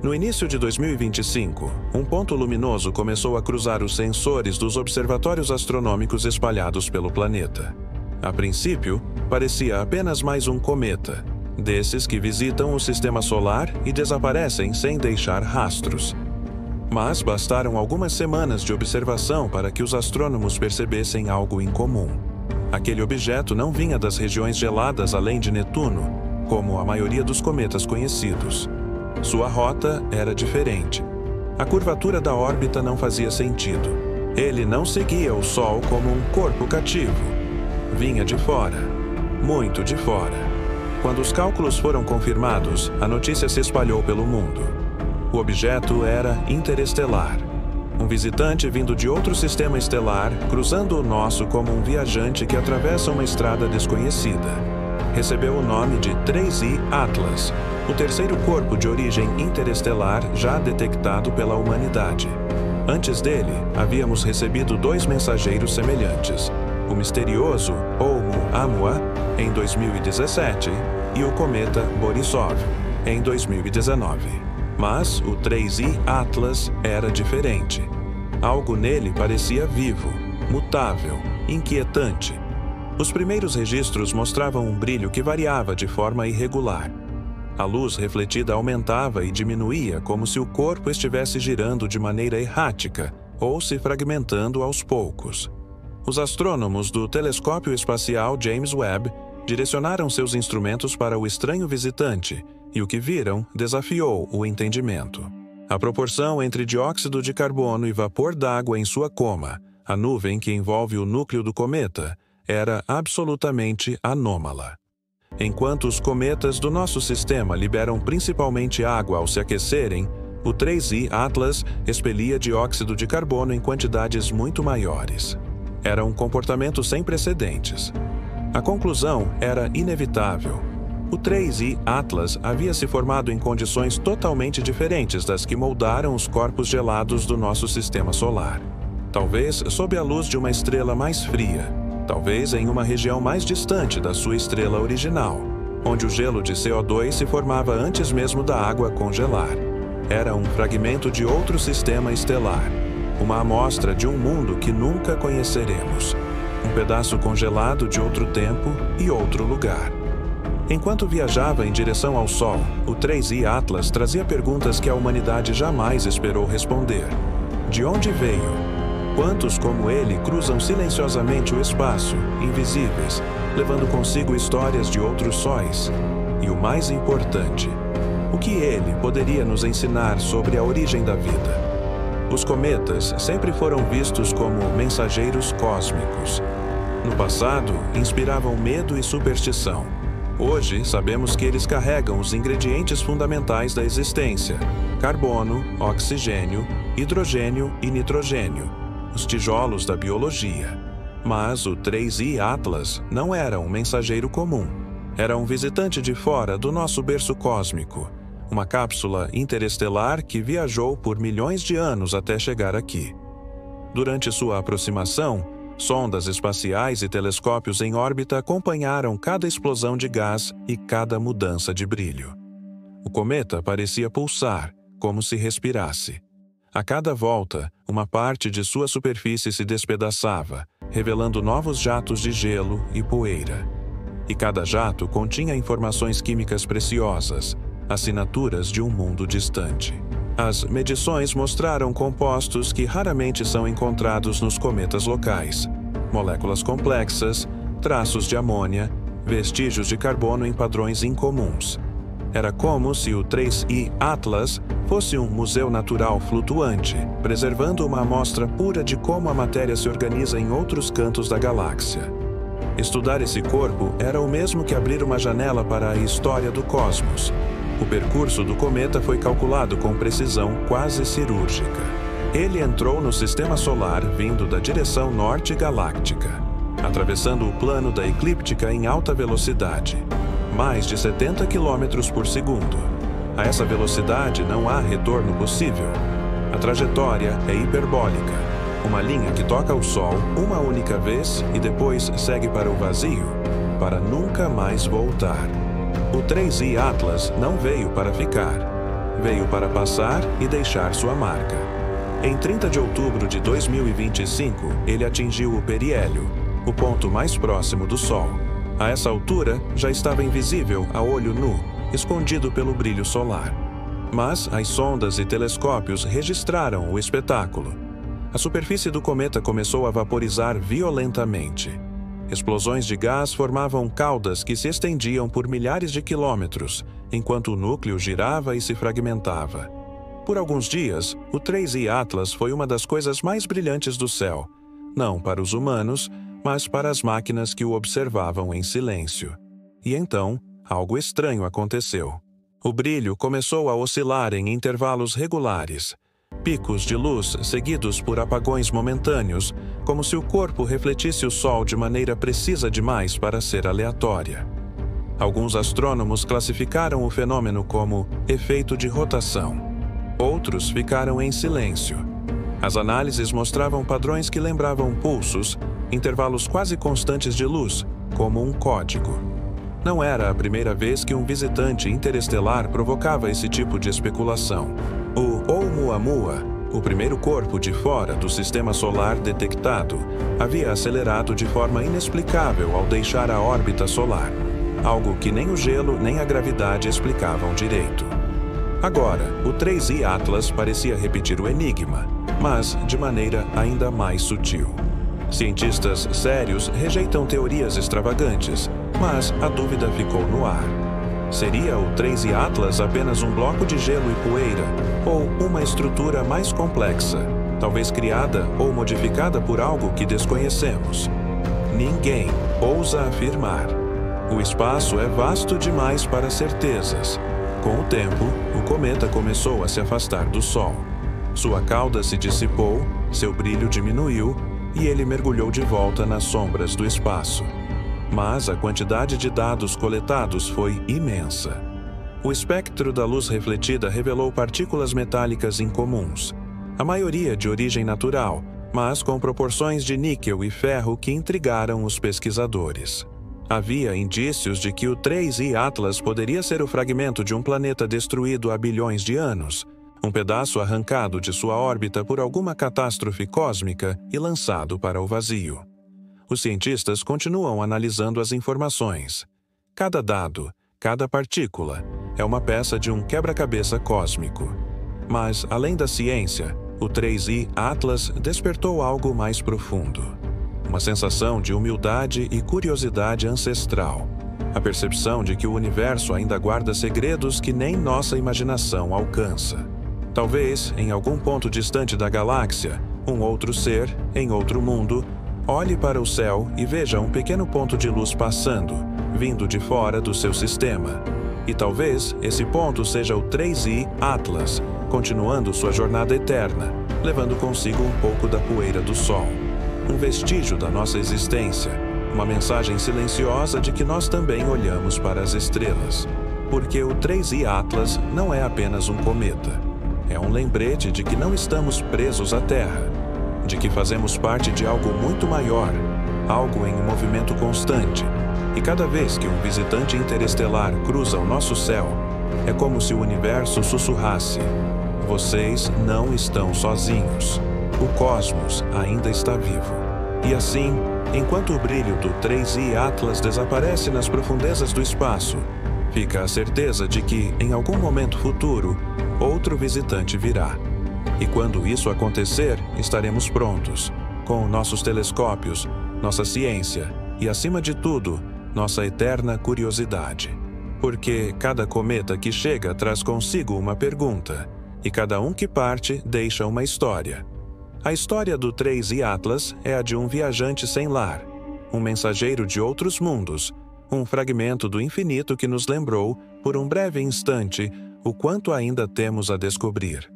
No início de 2025, um ponto luminoso começou a cruzar os sensores dos observatórios astronômicos espalhados pelo planeta. A princípio, parecia apenas mais um cometa, desses que visitam o sistema solar e desaparecem sem deixar rastros. Mas bastaram algumas semanas de observação para que os astrônomos percebessem algo incomum. Aquele objeto não vinha das regiões geladas além de Netuno, como a maioria dos cometas conhecidos. Sua rota era diferente. A curvatura da órbita não fazia sentido. Ele não seguia o Sol como um corpo cativo. Vinha de fora, muito de fora. Quando os cálculos foram confirmados, a notícia se espalhou pelo mundo. O objeto era interestelar. Um visitante vindo de outro sistema estelar, cruzando o nosso como um viajante que atravessa uma estrada desconhecida. Recebeu o nome de 3I Atlas, o terceiro corpo de origem interestelar já detectado pela humanidade. Antes dele, havíamos recebido 2 mensageiros semelhantes, o misterioso Oumuamua, em 2017, e o cometa Borisov, em 2019. Mas o 3I Atlas era diferente. Algo nele parecia vivo, mutável, inquietante. Os primeiros registros mostravam um brilho que variava de forma irregular. A luz refletida aumentava e diminuía como se o corpo estivesse girando de maneira errática ou se fragmentando aos poucos. Os astrônomos do Telescópio Espacial James Webb direcionaram seus instrumentos para o estranho visitante e o que viram desafiou o entendimento. A proporção entre dióxido de carbono e vapor d'água em sua coma, a nuvem que envolve o núcleo do cometa, era absolutamente anômala. Enquanto os cometas do nosso sistema liberam principalmente água ao se aquecerem, o 3I Atlas expelia dióxido de carbono em quantidades muito maiores. Era um comportamento sem precedentes. A conclusão era inevitável. O 3I Atlas havia se formado em condições totalmente diferentes das que moldaram os corpos gelados do nosso sistema solar. Talvez sob a luz de uma estrela mais fria. Talvez em uma região mais distante da sua estrela original, onde o gelo de CO2 se formava antes mesmo da água congelar. Era um fragmento de outro sistema estelar, uma amostra de um mundo que nunca conheceremos, um pedaço congelado de outro tempo e outro lugar. Enquanto viajava em direção ao Sol, o 3I Atlas trazia perguntas que a humanidade jamais esperou responder. De onde veio? Quantos como ele cruzam silenciosamente o espaço, invisíveis, levando consigo histórias de outros sóis? E o mais importante, o que ele poderia nos ensinar sobre a origem da vida? Os cometas sempre foram vistos como mensageiros cósmicos. No passado, inspiravam medo e superstição. Hoje, sabemos que eles carregam os ingredientes fundamentais da existência: carbono, oxigênio, hidrogênio e nitrogênio. Os tijolos da biologia. Mas o 3I Atlas não era um mensageiro comum. Era um visitante de fora do nosso berço cósmico, uma cápsula interestelar que viajou por milhões de anos até chegar aqui. Durante sua aproximação, sondas espaciais e telescópios em órbita acompanharam cada explosão de gás e cada mudança de brilho. O cometa parecia pulsar, como se respirasse. A cada volta, uma parte de sua superfície se despedaçava, revelando novos jatos de gelo e poeira. E cada jato continha informações químicas preciosas, assinaturas de um mundo distante. As medições mostraram compostos que raramente são encontrados nos cometas locais: moléculas complexas, traços de amônia, vestígios de carbono em padrões incomuns. Era como se o 3I Atlas fosse um museu natural flutuante, preservando uma amostra pura de como a matéria se organiza em outros cantos da galáxia. Estudar esse corpo era o mesmo que abrir uma janela para a história do cosmos. O percurso do cometa foi calculado com precisão quase cirúrgica. Ele entrou no sistema solar vindo da direção norte galáctica, atravessando o plano da eclíptica em alta velocidade. Mais de 70 km por segundo. A essa velocidade não há retorno possível. A trajetória é hiperbólica, uma linha que toca o Sol uma única vez e depois segue para o vazio, para nunca mais voltar. O 3I Atlas não veio para ficar. veio para passar e deixar sua marca. Em 30 de outubro de 2025, ele atingiu o periélio, o ponto mais próximo do Sol. A essa altura, já estava invisível a olho nu, escondido pelo brilho solar. Mas as sondas e telescópios registraram o espetáculo. A superfície do cometa começou a vaporizar violentamente. Explosões de gás formavam caudas que se estendiam por milhares de quilômetros, enquanto o núcleo girava e se fragmentava. Por alguns dias, o 3I Atlas foi uma das coisas mais brilhantes do céu, não para os humanos, mas para as máquinas que o observavam em silêncio. E então, algo estranho aconteceu. O brilho começou a oscilar em intervalos regulares, picos de luz seguidos por apagões momentâneos, como se o corpo refletisse o Sol de maneira precisa demais para ser aleatória. Alguns astrônomos classificaram o fenômeno como efeito de rotação. Outros ficaram em silêncio. As análises mostravam padrões que lembravam pulsos, intervalos quase constantes de luz, como um código. Não era a primeira vez que um visitante interestelar provocava esse tipo de especulação. O Oumuamua, o primeiro corpo de fora do sistema solar detectado, havia acelerado de forma inexplicável ao deixar a órbita solar, algo que nem o gelo nem a gravidade explicavam direito. Agora, o 3I Atlas parecia repetir o enigma, mas de maneira ainda mais sutil. Cientistas sérios rejeitam teorias extravagantes, mas a dúvida ficou no ar. Seria o 3I Atlas apenas um bloco de gelo e poeira, ou uma estrutura mais complexa, talvez criada ou modificada por algo que desconhecemos? Ninguém ousa afirmar. O espaço é vasto demais para certezas. Com o tempo, o cometa começou a se afastar do Sol. Sua cauda se dissipou, seu brilho diminuiu e ele mergulhou de volta nas sombras do espaço. Mas a quantidade de dados coletados foi imensa. O espectro da luz refletida revelou partículas metálicas incomuns, a maioria de origem natural, mas com proporções de níquel e ferro que intrigaram os pesquisadores. Havia indícios de que o 3I Atlas poderia ser o fragmento de um planeta destruído há bilhões de anos, um pedaço arrancado de sua órbita por alguma catástrofe cósmica e lançado para o vazio. Os cientistas continuam analisando as informações. Cada dado, cada partícula, é uma peça de um quebra-cabeça cósmico. Mas, além da ciência, o 3I Atlas despertou algo mais profundo. Uma sensação de humildade e curiosidade ancestral. A percepção de que o universo ainda guarda segredos que nem nossa imaginação alcança. Talvez, em algum ponto distante da galáxia, um outro ser, em outro mundo, olhe para o céu e veja um pequeno ponto de luz passando, vindo de fora do seu sistema. E talvez esse ponto seja o 3I Atlas, continuando sua jornada eterna, levando consigo um pouco da poeira do Sol. Um vestígio da nossa existência, uma mensagem silenciosa de que nós também olhamos para as estrelas. Porque o 3I Atlas não é apenas um cometa. É um lembrete de que não estamos presos à Terra, de que fazemos parte de algo muito maior, algo em um movimento constante. E cada vez que um visitante interestelar cruza o nosso céu, é como se o universo sussurrasse: vocês não estão sozinhos. O cosmos ainda está vivo. E assim, enquanto o brilho do 3I Atlas desaparece nas profundezas do espaço, fica a certeza de que, em algum momento futuro, outro visitante virá. E quando isso acontecer, estaremos prontos, com nossos telescópios, nossa ciência e, acima de tudo, nossa eterna curiosidade. Porque cada cometa que chega traz consigo uma pergunta, e cada um que parte deixa uma história. A história do 3I Atlas é a de um viajante sem lar, um mensageiro de outros mundos, um fragmento do infinito que nos lembrou, por um breve instante, o quanto ainda temos a descobrir.